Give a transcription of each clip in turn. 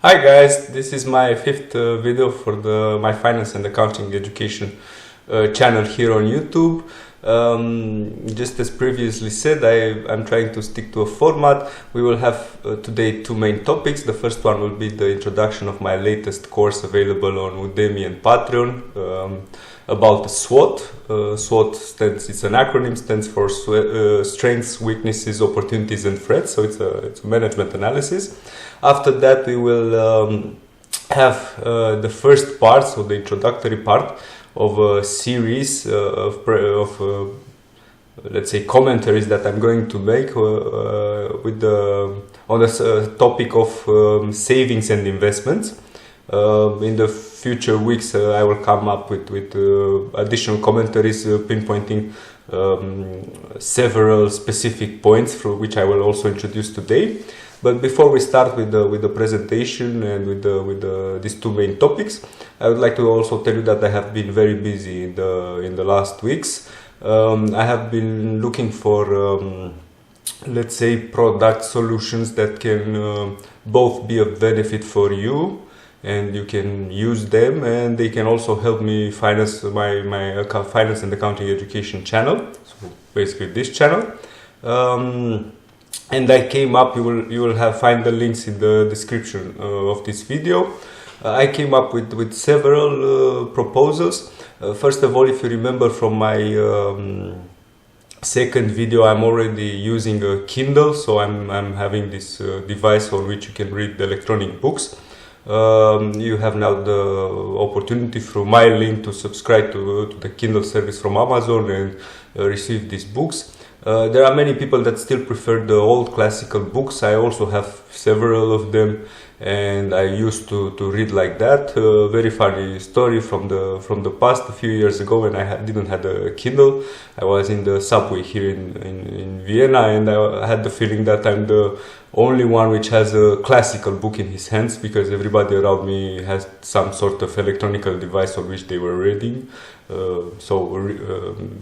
Hi guys, this is my fifth video for my finance and accounting education channel here on YouTube. Just as previously said, I'm trying to stick to a format. We will have today two main topics. The first one will be the introduction of my latest course available on Udemy and Patreon about the SWOT. SWOT it's an acronym, stands for Strengths, Weaknesses, Opportunities and Threats. So it's a management analysis. After that, we will have the first part, so the introductory part of a series of let's say commentaries that I'm going to make on the topic of savings and investments. In the future weeks, I will come up with additional commentaries pinpointing several specific points for which I will also introduce today. But before we start with the presentation and with these two main topics, I would like to also tell you that I have been very busy in the last weeks. I have been looking for let's say product solutions that can both be of benefit for you and you can use them, and they can also help me finance my finance and accounting education channel, so basically this channel. And I came up, you will find the links in the description of this video. I came up with several proposals. First of all, if you remember from my second video, I'm already using a Kindle, so I'm having this device on which you can read the electronic books. You have now the opportunity through my link to subscribe to the Kindle service from Amazon and receive these books. There are many people that still prefer the old classical books. I also have several of them, and I used to read like that. Very funny story from the past. A few years ago, when I didn't have a Kindle, I was in the subway here in Vienna, and I had the feeling that I'm the only one which has a classical book in his hands, because everybody around me has some sort of electronic device on which they were reading.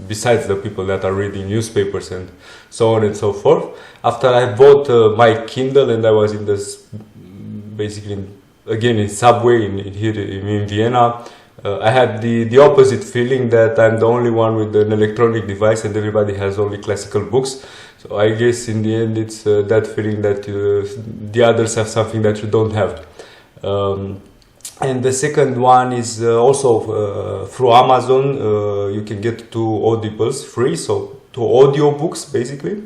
Besides the people that are reading newspapers and so on and so forth. After I bought my Kindle and I was in this, basically again in subway here in Vienna, I had the opposite feeling, that I'm the only one with an electronic device and everybody has only classical books. So I guess in the end it's that feeling that the others have something that you don't have. And the second one is also through Amazon. You can get 2 audibles free, so 2 audiobooks basically.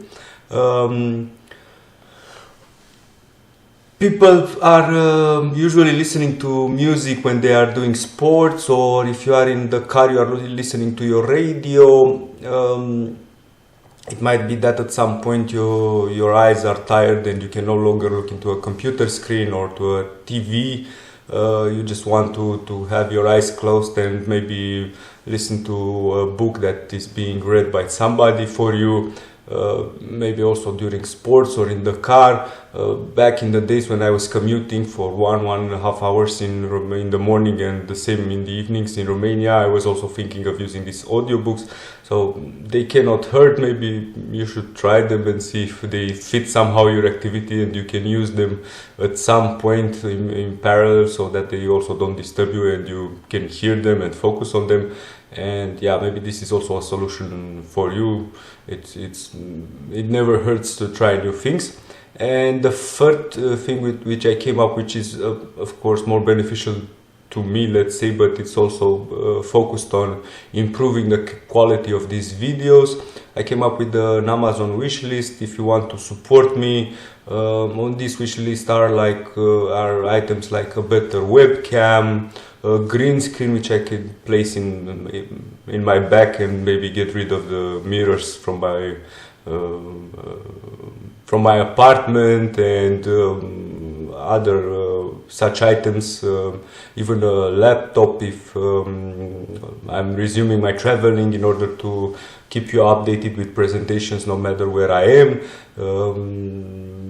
People are usually listening to music when they are doing sports, or if you are in the car, you are listening to your radio. It might be that at some point your eyes are tired and you can no longer look into a computer screen or to a TV. You just want to have your eyes closed and maybe listen to a book that is being read by somebody for you. Maybe also during sports or in the car. Back in the days when I was commuting for 1.5 hours in the morning and the same in the evenings in Romania, I was also thinking of using these audiobooks. So they cannot hurt. Maybe you should try them and see if they fit somehow your activity and you can use them at some point in parallel, so that they also don't disturb you and you can hear them and focus on them. And yeah, maybe this is also a solution for you. It never hurts to try new things. And the third thing with which I came up, which is of course more beneficial to me, let's say, but it's also focused on improving the quality of these videos. I came up with an Amazon wish list. If you want to support me, on this wish list are items like a better webcam, a green screen which I can place in my back and maybe get rid of the mirrors from my apartment, and other such items, even a laptop if I'm resuming my traveling, in order to keep you updated with presentations no matter where I am.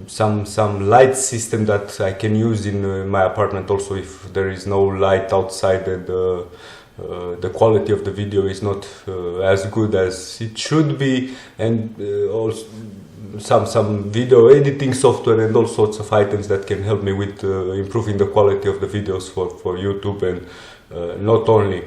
Some light system that I can use in my apartment also if there is no light outside and the quality of the video is not as good as it should be, and also some video editing software and all sorts of items that can help me with improving the quality of the videos for YouTube, and not only.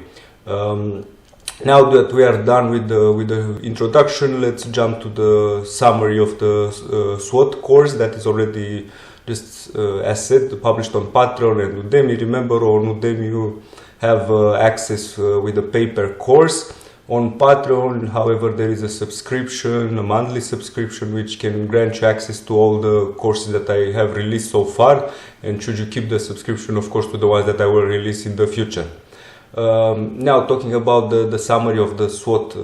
Now that we are done with the introduction, let's jump to the summary of the SWOT course that is already just as said published on Patreon and Udemy. Remember, on Udemy you have access with a paper course. On Patreon, however, there is a subscription, a monthly subscription, which can grant you access to all the courses that I have released so far, and should you keep the subscription, of course, to the ones that I will release in the future. Now, talking about the summary of the SWOT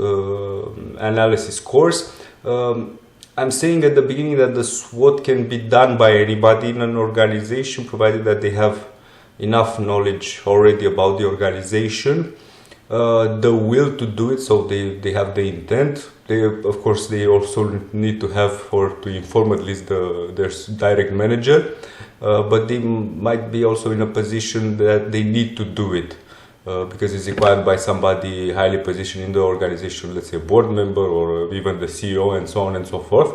analysis course, I'm saying at the beginning that the SWOT can be done by anybody in an organization, provided that they have enough knowledge already about the organization, the will to do it, so they have the intent. Of course, they also need to have, or to inform at least their direct manager, but they might be also in a position that they need to do it. Because it's required by somebody highly positioned in the organization, let's say a board member or even the CEO, and so on and so forth.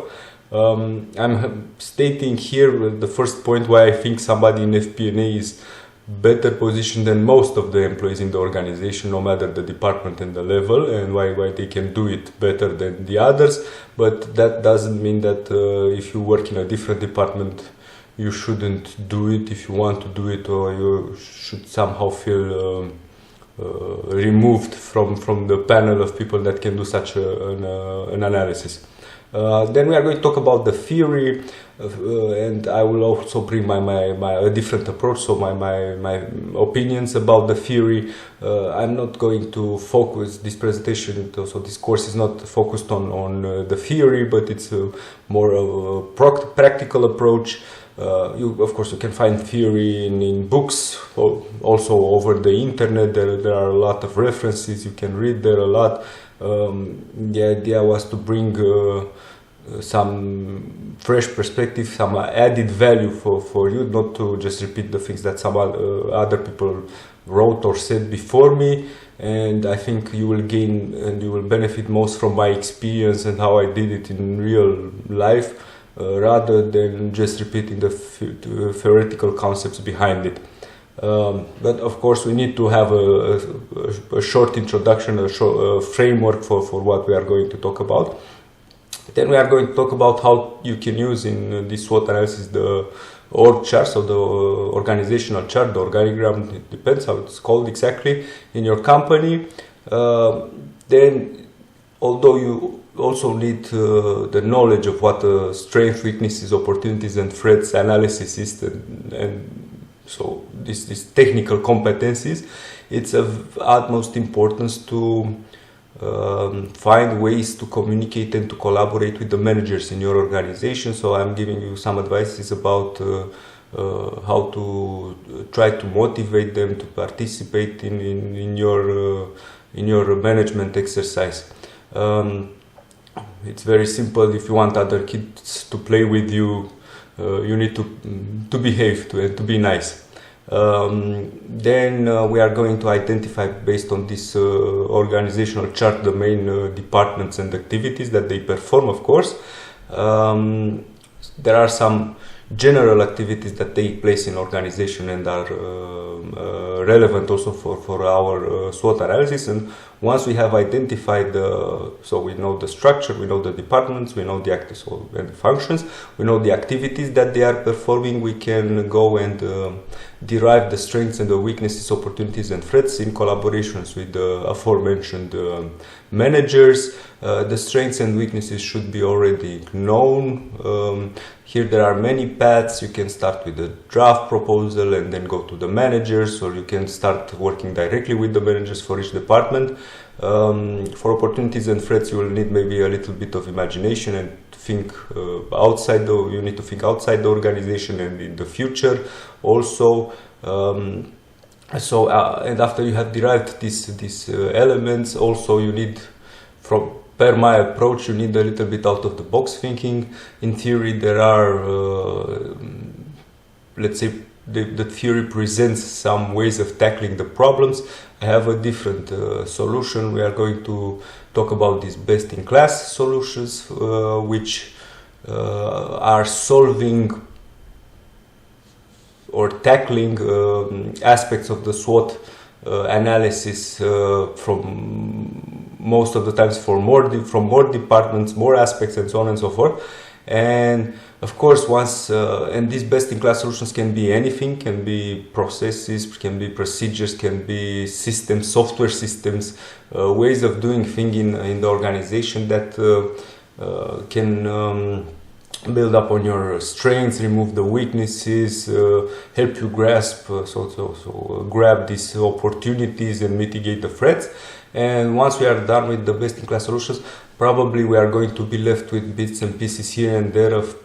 I'm stating here the first point why I think somebody in FP&A is better positioned than most of the employees in the organization, no matter the department and the level, and why they can do it better than the others. But that doesn't mean that if you work in a different department you shouldn't do it if you want to do it, or you should somehow feel removed from the panel of people that can do such an analysis. Then we are going to talk about the theory, and I will also bring a different approach, so my opinions about the theory. I'm not going to focus this presentation, so this course is not focused on the theory, but it's more of a practical approach. Of course, you can find theory in books, also over the internet. There are a lot of references, you can read there a lot. The idea was to bring some fresh perspective, some added value for you, not to just repeat the things that some other people wrote or said before me. And I think you will gain and you will benefit most from my experience and how I did it in real life, rather than just repeating the theoretical concepts behind it. But of course we need to have a short introduction, a framework for what we are going to talk about. Then we are going to talk about how you can use in this SWOT analysis the org chart, so the organizational chart, the organigram, it depends how it's called exactly in your company. Then, although you also need the knowledge of what strengths, weaknesses, opportunities and threats analysis is, and so these technical competencies, it's of utmost importance to find ways to communicate and to collaborate with the managers in your organization. So I'm giving you some advices about how to try to motivate them to participate in your management exercise. It's very simple. If you want other kids to play with you, you need to behave and to be nice. Then we are going to identify, based on this organizational chart, the main departments and activities that they perform, of course. There are some general activities that take place in organization and are relevant also for our SWOT analysis. And once we have identified so we know the structure, we know the departments, we know the actors and the functions, we know the activities that they are performing, we can go and derive the strengths and the weaknesses, opportunities and threats in collaborations with the aforementioned managers. The strengths and weaknesses should be already known. Here there are many paths. You can start with a draft proposal and then go to the managers, or you can start working directly with the managers for each department. For opportunities and threats, you will need maybe a little bit of imagination and think you need to think outside the organization and in the future also. And after you have derived these elements, also you need, per my approach, you need a little bit out of the box thinking. In theory, there are, let's say, the theory presents some ways of tackling the problems. I have a different solution. We are going to talk about these best-in-class solutions, which are solving or tackling aspects of the SWOT analysis from most of the times from more departments, more aspects, and so on and so forth. And of course, and these best-in-class solutions can be anything, can be processes, can be procedures, can be systems, software systems, ways of doing things in the organization that can build up on your strengths, remove the weaknesses, help you grasp, grab these opportunities and mitigate the threats. And once we are done with the best-in-class solutions, probably we are going to be left with bits and pieces here and there of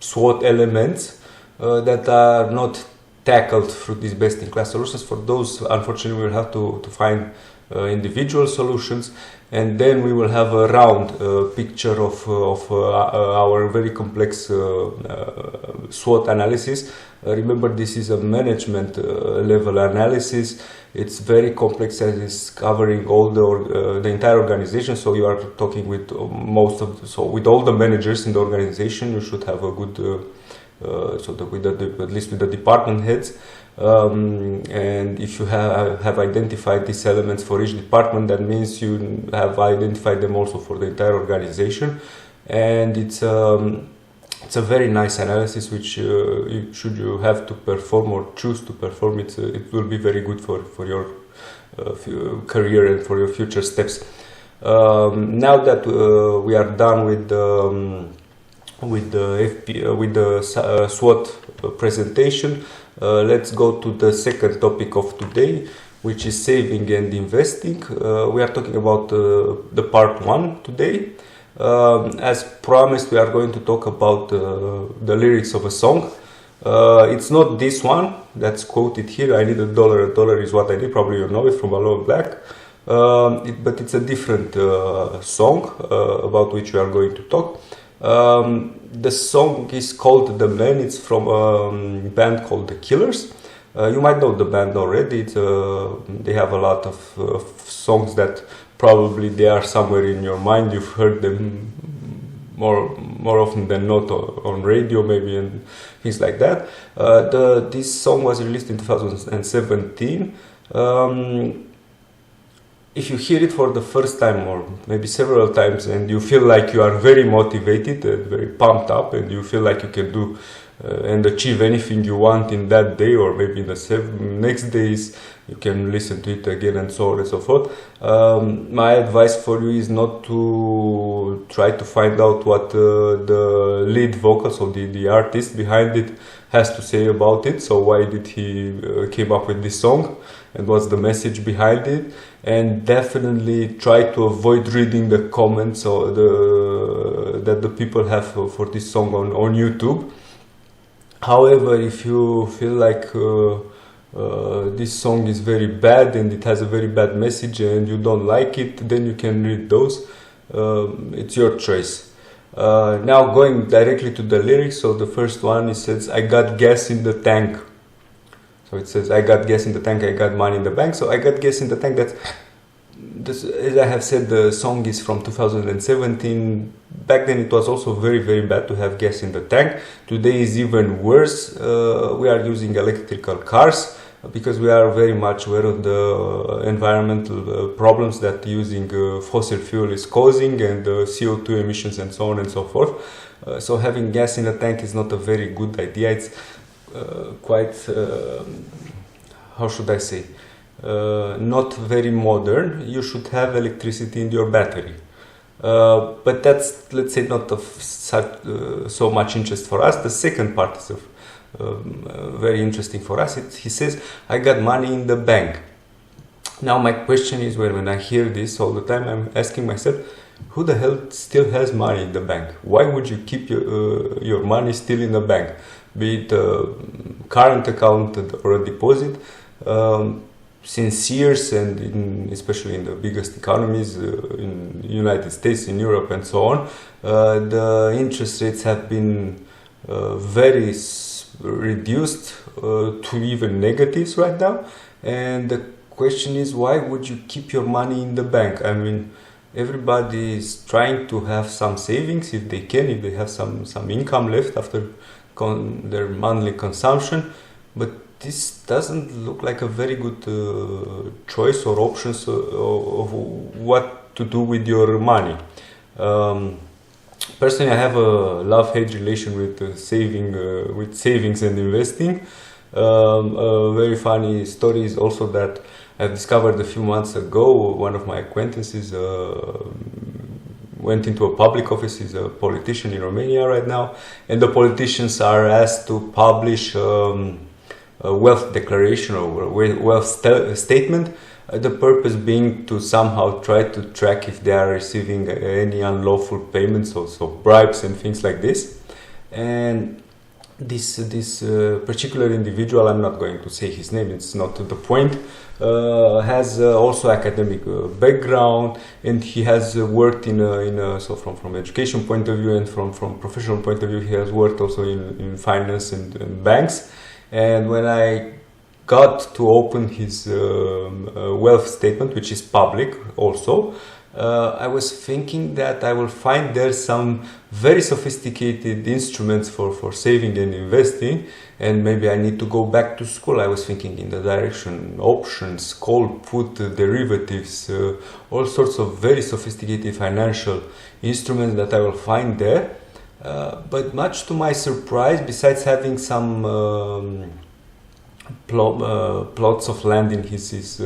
SWOT elements that are not tackled through these best-in-class solutions. For those, unfortunately, we'll have to find individual solutions, and then we will have a round picture of our very complex SWOT analysis. Remember, this is a management level analysis. It's very complex and it's covering all the entire organization. So you are talking with with all the managers in the organization. You should have a good at least with the department heads. And if you have identified these elements for each department, that means you have identified them also for the entire organization. And it's a very nice analysis which should you have to perform or choose to perform, it will be very good for your career and for your future steps. Now that we are done with the SWOT presentation, let's go to the second topic of today, which is saving and investing. We are talking about the part 1 today. As promised, we are going to talk about the lyrics of a song. It's not this one that's quoted here. I need $1, $1 is what I need. Probably you know it from Alone Black. But it's a different song about which we are going to talk. The song is called The Man. It's from a band called The Killers. You might know the band already. They have a lot of songs that probably they are somewhere in your mind. You've heard them more often than not on radio, maybe, and things like that. This song was released in 2017. If you hear it for the first time or maybe several times and you feel like you are very motivated and very pumped up and you feel like you can do and achieve anything you want in that day or maybe in the next days, you can listen to it again and so on and so forth. My advice for you is not to try to find out what the lead vocal, so the artist behind it, has to say about it. So why did he came up with this song and what's the message behind it? And definitely try to avoid reading the comments or that the people have for this song on YouTube. However, if you feel like this song is very bad and it has a very bad message and you don't like it, then you can read those. It's your choice. Now going directly to the lyrics. So the first one, it says, I got gas in the tank. So it says, I got gas in the tank, I got money in the bank. So I got gas in the tank, as I have said, the song is from 2017. Back then it was also very, very bad to have gas in the tank. Today is even worse. We are using electrical cars because we are very much aware of the environmental problems that using fossil fuel is causing, and CO2 emissions and so on and so forth. So having gas in the tank is not a very good idea. It's quite, how should I say, not very modern. You should have electricity in your battery. But that's, let's say, not of so much interest for us. The second part is very interesting for us. He says, I got money in the bank. Now my question is, when I hear this all the time, I'm asking myself, who the hell still has money in the bank? Why would you keep your money still in the bank? Be it a current account or a deposit. Since years, and especially in the biggest economies, in the United States, in Europe and so on, the interest rates have been very reduced to even negatives right now. And the question is, why would you keep your money in the bank? I mean, everybody is trying to have some savings if they can, if they have some income left after their monthly consumption. But this doesn't look like a very good choice or options of what to do with your money. Personally, I have a love-hate relation with savings and investing. A very funny story is also that I've discovered a few months ago. One of my acquaintances went into a public office. He's a politician in Romania right now, and the politicians are asked to publish a wealth declaration or wealth statement. The purpose being to somehow try to track if they are receiving any unlawful payments, also bribes and things like this. And this particular individual, I'm not going to say his name, it's not the point, has also academic background, and he has worked so from education point of view and from professional point of view, he has worked also in finance and banks. And when I got to open his wealth statement, which is public also, I was thinking that I will find there some very sophisticated instruments for saving and investing, and maybe I need to go back to school. I was thinking in the direction options, call, put, derivatives, all sorts of very sophisticated financial instruments that I will find there. But much to my surprise, besides having some plots of land in his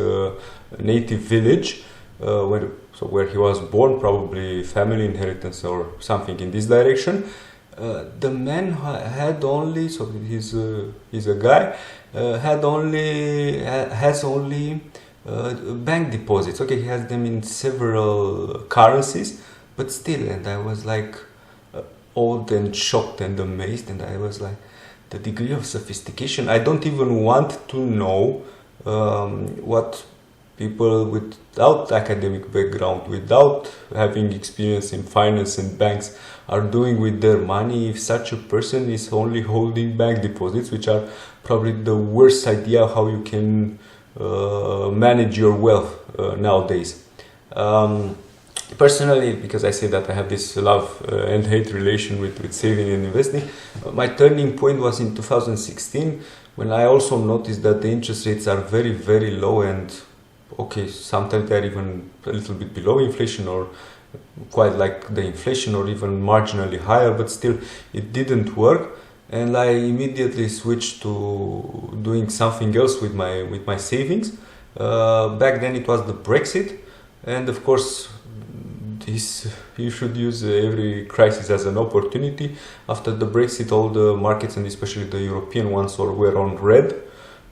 native village, where he was born, probably family inheritance or something in this direction, the man had only, so he's a guy, has only bank deposits. Okay, he has them in several currencies, but still, and I was like awed and shocked and amazed, and I was like, the degree of sophistication. I don't even want to know what people without academic background, without having experience in finance and banks, are doing with their money if such a person is only holding bank deposits, which are probably the worst idea how you can manage your wealth nowadays. Personally, because I say that I have this love and hate relation with saving and investing, my turning point was in 2016, when I also noticed that the interest rates are very, very low, and okay, sometimes they're even a little bit below inflation or quite like the inflation or even marginally higher, but still it didn't work. And I immediately switched to doing something else with my savings. Back then it was the Brexit, and of course you should use every crisis as an opportunity. After the Brexit, all the markets, and especially the European ones, were on red.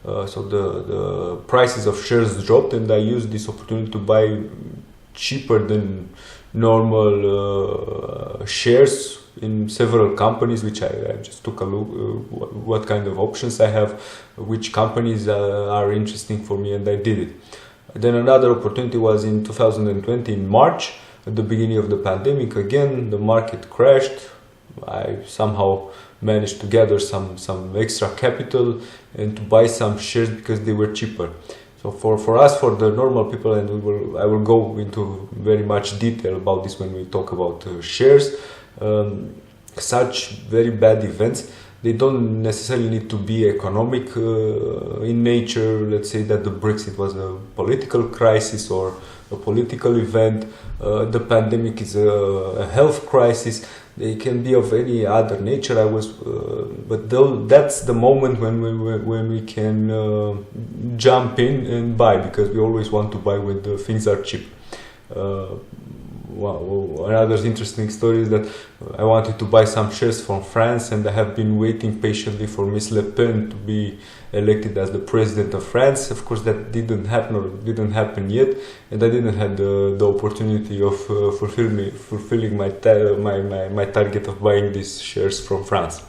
So the prices of shares dropped, and I used this opportunity to buy cheaper than normal shares in several companies, which I just took a look what kind of options I have, which companies are interesting for me, and I did it. Then another opportunity was in 2020 in March, at the beginning of the pandemic. Again, the market crashed. I somehow managed to gather some extra capital and to buy some shares because they were cheaper. So for us, for the normal people, and I will go into very much detail about this when we talk about shares, such very bad events, they don't necessarily need to be economic in nature. Let's say that the Brexit was a political crisis or a political event. The pandemic is a health crisis. They can be of any other nature. But that's the moment when we can jump in and buy, because we always want to buy when the things are cheap. Another interesting story is that I wanted to buy some shares from France, and I have been waiting patiently for Miss Le Pen to be elected as the president of France. Of course, that didn't happen yet, and I didn't have the opportunity of fulfilling my target of buying these shares from France.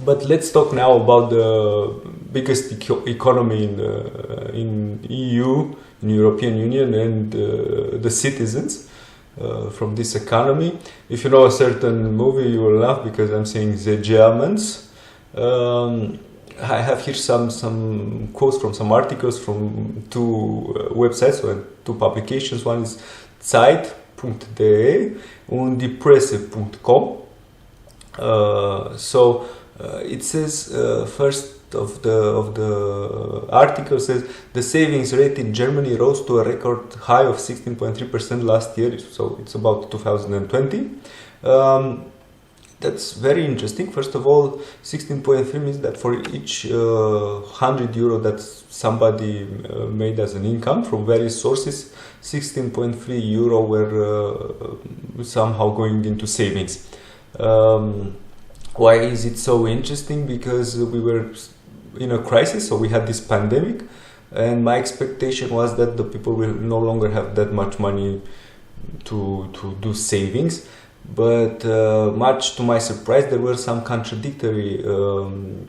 But let's talk now about the biggest economy in EU, in European Union, and the citizens from this economy. If you know a certain movie, you will laugh because I'm saying the Germans. I have here some quotes from some articles from two websites or two publications. One is Zeit.de and depressive.com. It says first of the article says the savings rate in Germany rose to a record high of 16.3% last year, so it's about 2020. That's very interesting. First of all, 16.3 means that for each 100 euro that somebody made as an income from various sources, 16.3 euro were somehow going into savings. Why is it so interesting? Because we were in a crisis, so we had this pandemic, and my expectation was that the people will no longer have that much money to do savings. But much to my surprise, there were some contradictory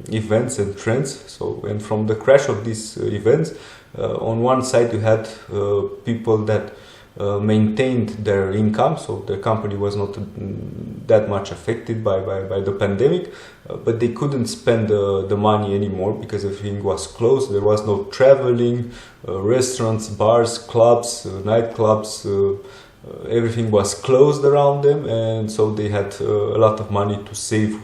events and trends. So, and from the crash of these events, on one side you had people that maintained their income, so the company was not that much affected by the pandemic, but they couldn't spend the money anymore because everything was closed. There was no traveling, restaurants, bars, clubs, nightclubs, everything was closed around them, and so they had a lot of money to save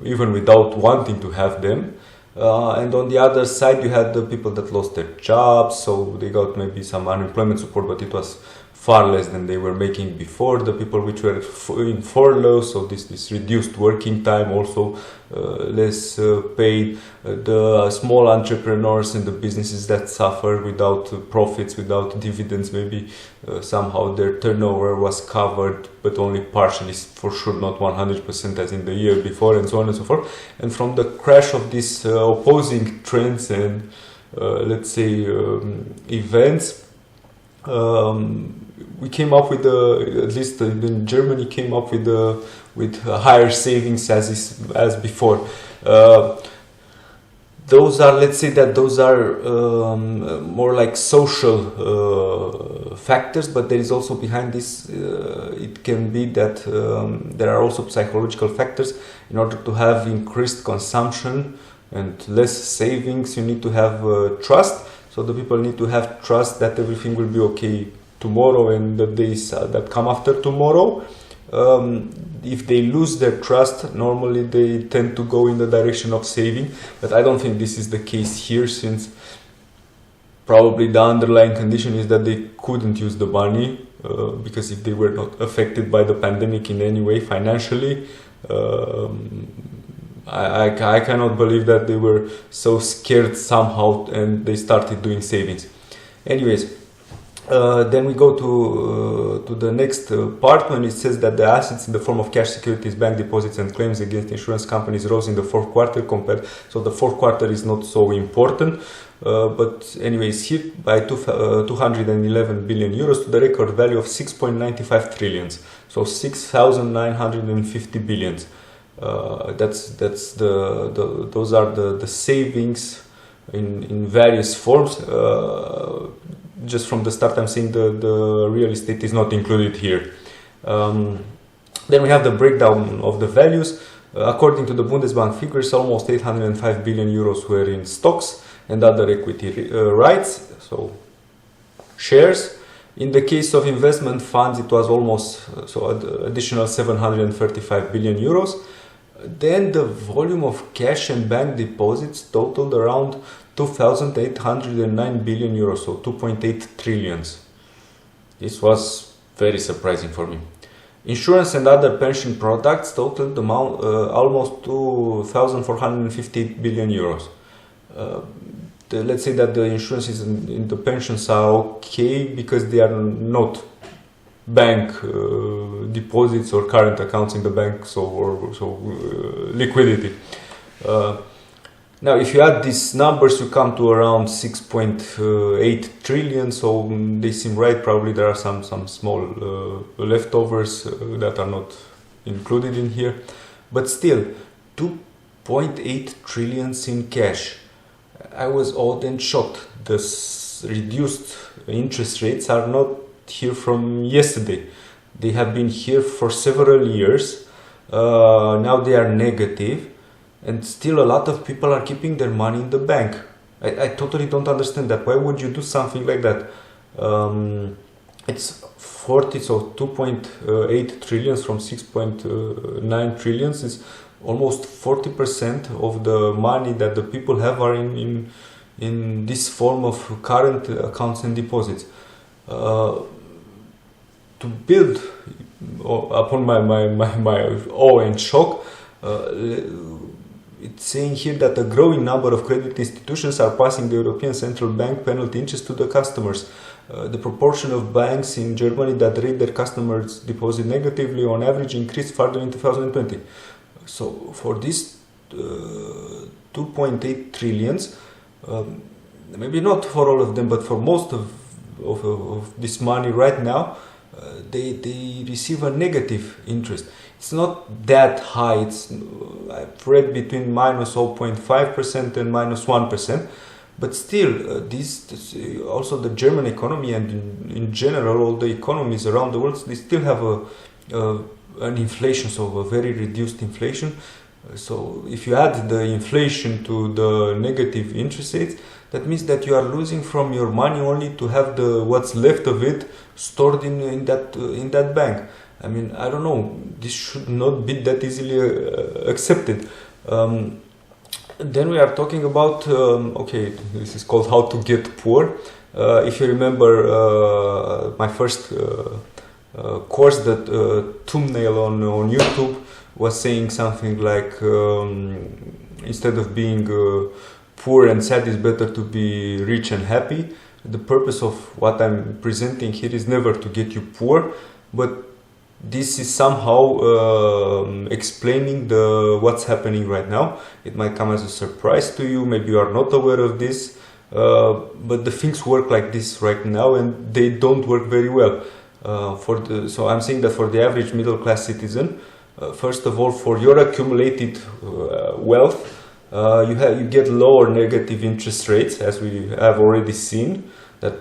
even without wanting to have them. And on the other side you had the people that lost their jobs, so they got maybe some unemployment support, but it was far less than they were making before. The people which were in furlough, so this reduced working time, also less paid. The small entrepreneurs and the businesses that suffer without profits, without dividends, maybe somehow their turnover was covered, but only partially, for sure not 100% as in the year before, and so on and so forth. And from the crash of these opposing trends and let's say events, we came up with at least in Germany came up with higher savings as before. Those are, let's say that those are more like social factors, but there is also behind this, it can be that there are also psychological factors. In order to have increased consumption and less savings, you need to have trust. So the people need to have trust that everything will be okay tomorrow and the days that come after tomorrow. If they lose their trust, normally they tend to go in the direction of saving, but I don't think this is the case here, since probably the underlying condition is that they couldn't use the money, because if they were not affected by the pandemic in any way financially, I cannot believe that they were so scared somehow and they started doing savings. Anyways, then we go to the next part, when it says that the assets in the form of cash securities, bank deposits and claims against insurance companies rose in the fourth quarter compared. So the fourth quarter is not so important, but anyways, here by 211 billion euros to the record value of 6.95 trillions. So 6,950 billions. Those are the savings in various forms. Just from the start, I'm saying the real estate is not included here. Then we have the breakdown of the values. According to the Bundesbank figures, almost 805 billion euros were in stocks and other equity rights, so shares. In the case of investment funds, it was almost additional 735 billion euros. Then the volume of cash and bank deposits totaled around 2,809 billion euros, so 2.8 trillions. This was very surprising for me. Insurance and other pension products totaled amount almost 2,450 billion euros. Let's say that the insurances in the pensions are okay because they are not bank deposits or current accounts in the bank, so liquidity. Now, if you add these numbers, you come to around 6.8 trillion. So they seem right. Probably there are some small leftovers that are not included in here, but still 2.8 trillions in cash. I was awed and shocked. The reduced interest rates are not here from yesterday. They have been here for several years. Now they are negative. and still a lot of people are keeping their money in the bank. I totally don't understand that. Why would you do something like that? It's 40, so 2.8 trillions from 6.9 trillions is almost 40% of the money that the people have are in this form of current accounts and deposits. To build upon my awe and shock, it's saying here that a growing number of credit institutions are passing the European Central Bank penalty interest to the customers. The proportion of banks in Germany that rate their customers' deposit negatively on average increased further in 2020. So for this 2.8 trillions, maybe not for all of them, but for most of this money right now, they receive a negative interest. It's not that high. I've read between minus 0.5% and minus 1%, but still, this also the German economy and in general all the economies around the world, they still have an inflation, so a very reduced inflation. So if you add the inflation to the negative interest rates, that means that you are losing from your money only to have what's left of it stored in that bank. I mean, I don't know. This should not be that easily accepted. Then we are talking about okay, this is called How to Get Poor. If you remember my first course, that thumbnail on YouTube was saying something like instead of being poor and sad, it's better to be rich and happy. The purpose of what I'm presenting here is never to get you poor, but this is somehow explaining what's happening right now. It might come as a surprise to you, maybe you are not aware of this, but the things work like this right now and they don't work very well. So I'm saying that for the average middle class citizen, first of all, for your accumulated wealth, you get lower negative interest rates, as we have already seen, that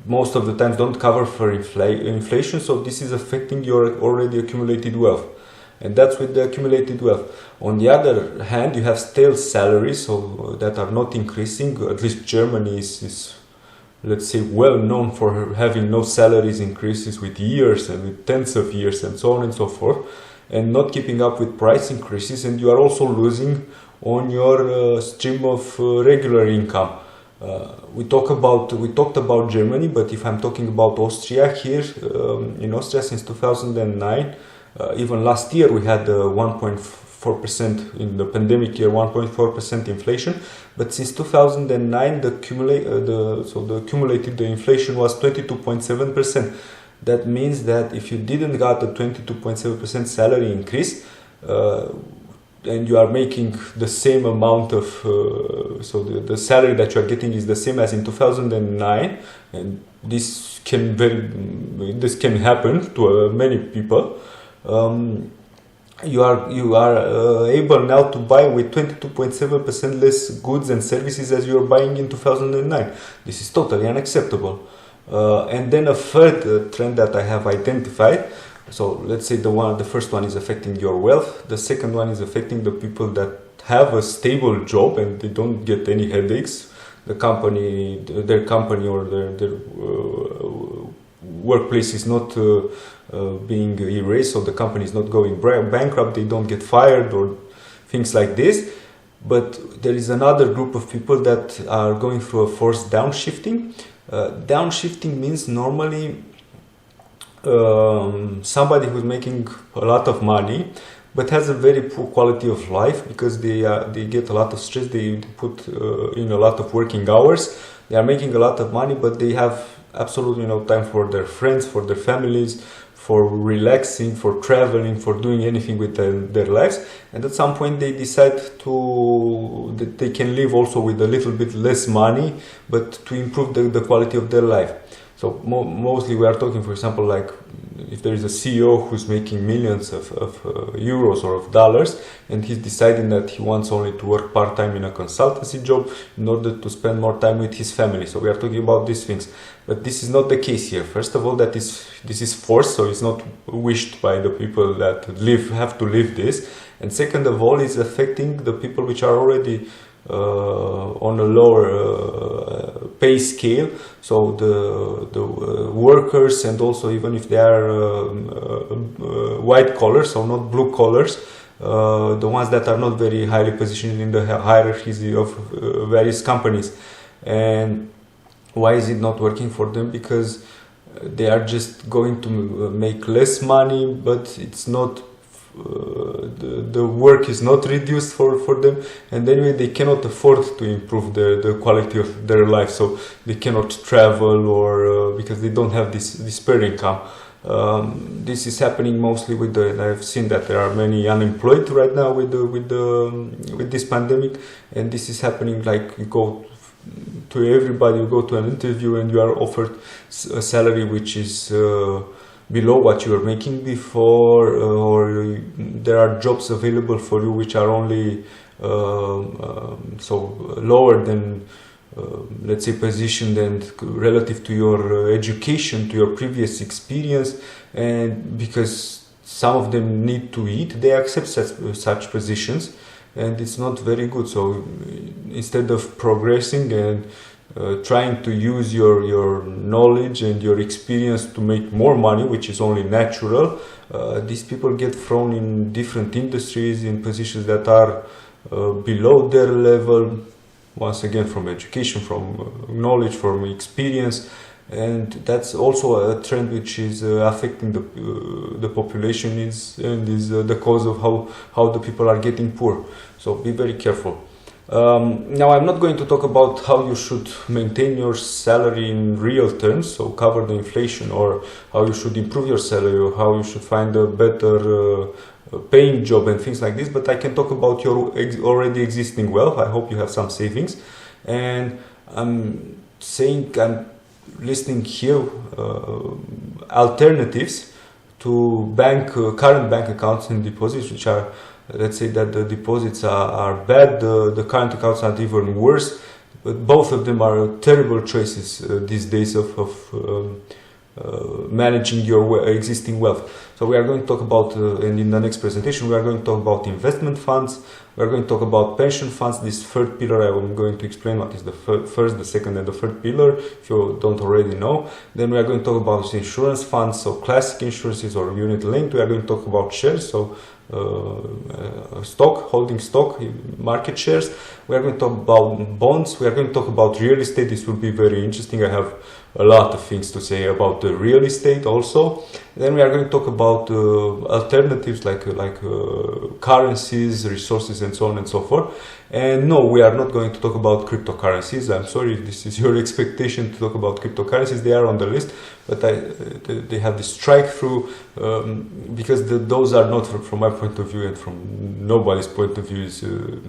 most of the times don't cover for inflation, so this is affecting your already accumulated wealth. And that's with the accumulated wealth. On the other hand, you have stale salaries, so that are not increasing. At least Germany is let's say, well known for having no salaries increases with years and with tens of years and so on and so forth, and not keeping up with price increases, and you are also losing on your stream of regular income. We talked about Germany, but if I'm talking about Austria here, in Austria since 2009, even last year we had 1.4% in the pandemic year, 1.4% inflation. But since 2009, the accumulated inflation was 22.7%. That means that if you didn't got a 22.7% salary increase, and you are making the same amount of, so the salary that you are getting is the same as in 2009, and this can happen to many people. You are able now to buy with 22.7% less goods and services as you were buying in 2009. This is totally unacceptable. And then a third trend that I have identified. So let's say the first one is affecting your wealth. The second one is affecting the people that have a stable job and they don't get any headaches. Their company or their workplace is not being erased, so the company is not going bankrupt. They don't get fired or things like this. But there is another group of people that are going through a forced downshifting. Downshifting means normally somebody who's making a lot of money but has a very poor quality of life because they get a lot of stress, they put in a lot of working hours, they are making a lot of money, but they have absolutely no time for their friends, for their families, for relaxing, for traveling, for doing anything with their lives. And at some point they decide that they can live also with a little bit less money, but to improve the quality of their life. So mostly we are talking, for example, like if there is a CEO who's making millions of euros or of dollars, and he's deciding that he wants only to work part-time in a consultancy job in order to spend more time with his family. So we are talking about these things. But this is not the case here. First of all, this is forced, so it's not wished by the people that have to live this. and second of all, it's affecting the people which are already on a lower pay scale, so the workers, and also even if they are white collars, so not blue collars, the ones that are not very highly positioned in the hierarchies of various companies. And why is it not working for them? Because they are just going to make less money, but it's not the work is not reduced for them, and anyway they cannot afford to improve the quality of their life, so they cannot travel, or because they don't have this spare income. This is happening mostly with and I've seen that there are many unemployed right now with this pandemic, and this is happening. Like, you go to everybody, you go to an interview and you are offered a salary which is below what you were making before, or there are jobs available for you which are only so lower than let's say positioned and relative to your education, to your previous experience, and because some of them need to eat, they accept such positions, and it's not very good. So instead of progressing and trying to use your knowledge and your experience to make more money, which is only natural, these people get thrown in different industries, in positions that are below their level, once again from education, from knowledge, from experience. And that's also a trend which is affecting the population, and is the cause of how the people are getting poor. So be very careful. Now, I'm not going to talk about how you should maintain your salary in real terms, so cover the inflation, or how you should improve your salary, or how you should find a better paying job and things like this, but I can talk about your already existing wealth. I hope you have some savings, and I'm listing here alternatives to current bank accounts and deposits, which are, let's say that the deposits are bad, the current accounts are even worse, but both of them are terrible choices these days of managing your existing wealth. So we are going to talk about, and in the next presentation, we are going to talk about investment funds. We are going to talk about pension funds. This third pillar, I am going to explain what is the first, the second, and the third pillar, if you don't already know. Then we are going to talk about insurance funds, so classic insurances or unit linked. We are going to talk about shares, so holding stock, market shares. We are going to talk about bonds. We are going to talk about real estate. This will be very interesting. I have a lot of things to say about the real estate also. Then we are going to talk about alternatives like currencies, resources, and so on and so forth. And no, we are not going to talk about cryptocurrencies. I'm sorry if this is your expectation to talk about cryptocurrencies. They are on the list, but they have this strike through because those are not, from my point of view and from nobody's point of view,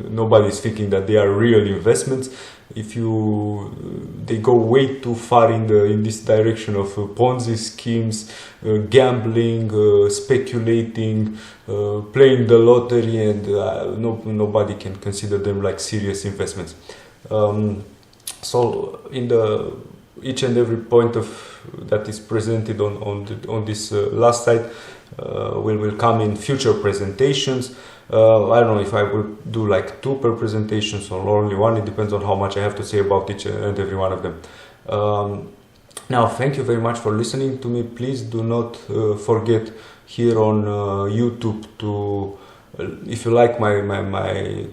nobody is thinking that they are real investments. If they go way too far in this direction of Ponzi schemes, gambling, speculating, playing the lottery, and nobody can consider them like serious investments. So in each and every point that is presented on this last slide will come in future presentations. I don't know if I will do like 2 per presentations or only 1. It depends on how much I have to say about each and every one of them. Now, thank you very much for listening to me. Please do not forget here on YouTube to, if you like my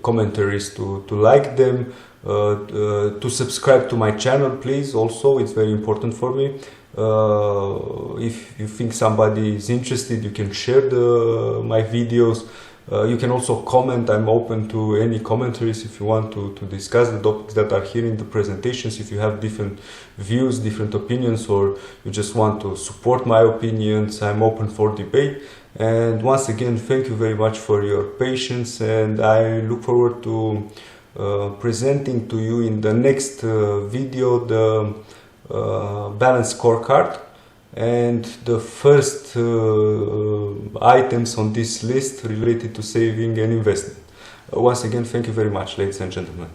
commentaries, to like them, to subscribe to my channel, please. Also, it's very important for me. If you think somebody is interested, you can share my videos. You can also comment. I'm open to any commentaries if you want to discuss the topics that are here in the presentations. If you have different views, different opinions, or you just want to support my opinions, I'm open for debate. And once again, thank you very much for your patience, and I look forward to presenting to you in the next video the balance scorecard and the first items on this list related to saving and investing. Once again, thank you very much, ladies and gentlemen.